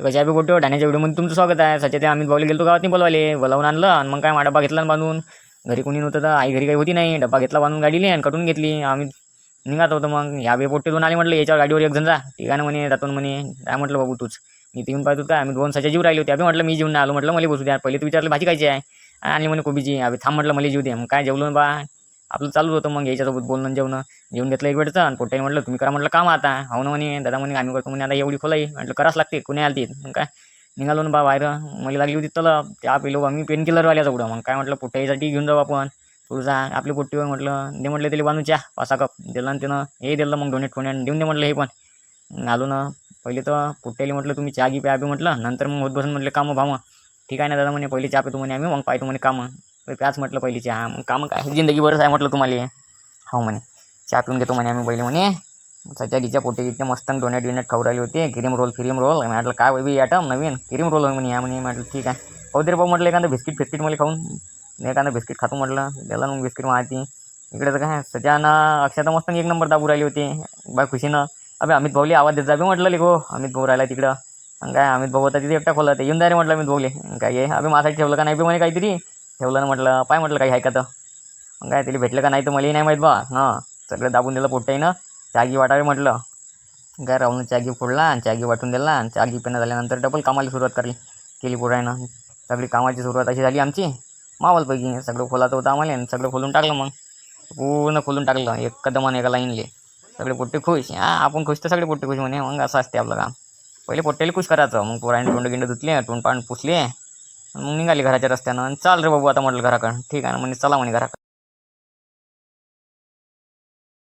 तर कशा बी गोट्यो ठाण्याच्या व्हिडिओमध्ये तुमचं स्वागत आहे. सध्या ते अमित भाऊला गेलो गावात बोलवाले, बोलावून आणलं आणि मग काय डब्बा घेतला बांधून. घरी कोणी नव्हतं तर आई घरी काही होती नाही. डब्बा घेतला बांधून गाडीले आणि कटून घेतली. आम्ही निघत होतो. मग ह्या बे पोट्टे दोन आले. म्हटलं याच्यावर गाडीवर एक जण जा, ठीक आहे ना म्हणे, जातो म्हणे. काय म्हटलं बाबू तूच, मी येऊन पाहतो काय. आम्ही दोन सच्या जीव राहिले होते. अभि म्हटलं मी जेवून आलो. म्हटलं मला बसू द्या. पहिले तू विचारलं भाजी खायची आहे आणि म्हणे कोबीची. अभि थांब म्हटलं मला जीव दे. मग काय जेवलो बा, आपलं चालू होतं. मग याच्यासोबत बोलणं जेवण जेवून घेतलं एक वेळचं. आणि पोट्ट्याने म्हटलं तुम्ही करा म्हटलं काम आता. हो ना म्हणे दादा म्हणे आम्ही करतो म्हणे. आता एवढी खोलाई म्हटलं करावंच लागते. कुणी आलती मग काय निघालो ना बा बाहेर. मला लागली होती तलब, त्या पिलो आम्ही पेन किलरवाल्याचा उडं. मग काय म्हटलं पोट्ट्यासाठी घेऊन जाऊ आपण. तुळजा आपली पोट्टीवर म्हटलं दे, म्हटलं त्याला बांधून चहा 5 कप दिला आणि त्यानं हे दिलं. मग डोनेट कोणी देऊन दे म्हटलं हे पण. आलो ना पहिले तर पोट्ट्याला म्हटलं तुम्ही चहा घी प्या बी म्हटलं. नंतर मग होत बसून म्हटलं कामं भामं, ठीक आहे ना दादा म्हणे, पहिले चहा पितो म्हणे आम्ही, मग पाहतो म्हणे कामं. प्याच म्हटलं पहिली चहा, मग कामं काय जिंदगी बरंच आहे म्हटलं तुम्हाला. हो म्हणे चहा पिऊन घेतो म्हणे आम्ही पहिले म्हणे. सच्याडीच्या पोटे इतके मस्त डोनेट बिनेट खाऊ राहिले होते. क्रीम रोल म्हटलं काय बाबी आयटम नवीन क्रीम रोल म्हणे या म्हणे. म्हटलं ठीक आहे पाहू दे भाऊ म्हटलं. एखादं बिस्किट मला खाऊन एखादं बिस्किट खातो म्हटलं. त्याला मग बिस्किट माहिती इकडे तर काय सध्यानं अक्षता मस्त एक नंबर दाबू राहिली होती बा खुशीनं. अबे अमित भाऊली आवाज देत जाबे म्हटलं लिगो, अमित भाऊ राहिला तिकडं. मग काय अमित भाऊ होता तिथे एकटा खोला ते येऊन द्या रे म्हटलं अमित भाऊले. काय आहे अबे माझ्यासाठी ठेवलं का नाही बी म्हणे, काहीतरी ठेवलं ना म्हटलं. पाय म्हटलं काही आहे का तर. मग काय तिला भेटलं का नाही तर मलाही नाही माहीत बा. हां सगळं दाबून दिलं पोट्ट्यानं. चागी वाटावे म्हटलं. काय राहून चागी फोडला आणि चागी वाटून दिला. आणि चागी पिणं झाल्यानंतर डबल कामाला सुरुवात केली पोरायनं. सगळी कामाची सुरुवात अशी झाली आमची मावलपैकी. सगळं खोलाचं होतं आम्हाला आणि सगळं खोलून टाकलं. मग पूर्ण खोलून टाकलं एक कदमानं एका लाईनले. सगळे पोट्टे खुश. आपण खुश तर सगळे पोट्टे खुश म्हणे. मग असं असते आपलं काम. पहिले पोट्ट्याला खुश करायचं. मग पोराने तोंड गिंड धुतले, तोंड पाणी पुसले, मग निघाली घराच्या रस्त्यानं. चाल रे बाबू आता म्हटलं घराकडं. ठीक आहे ना म्हणे, चला म्हणे घराकडं.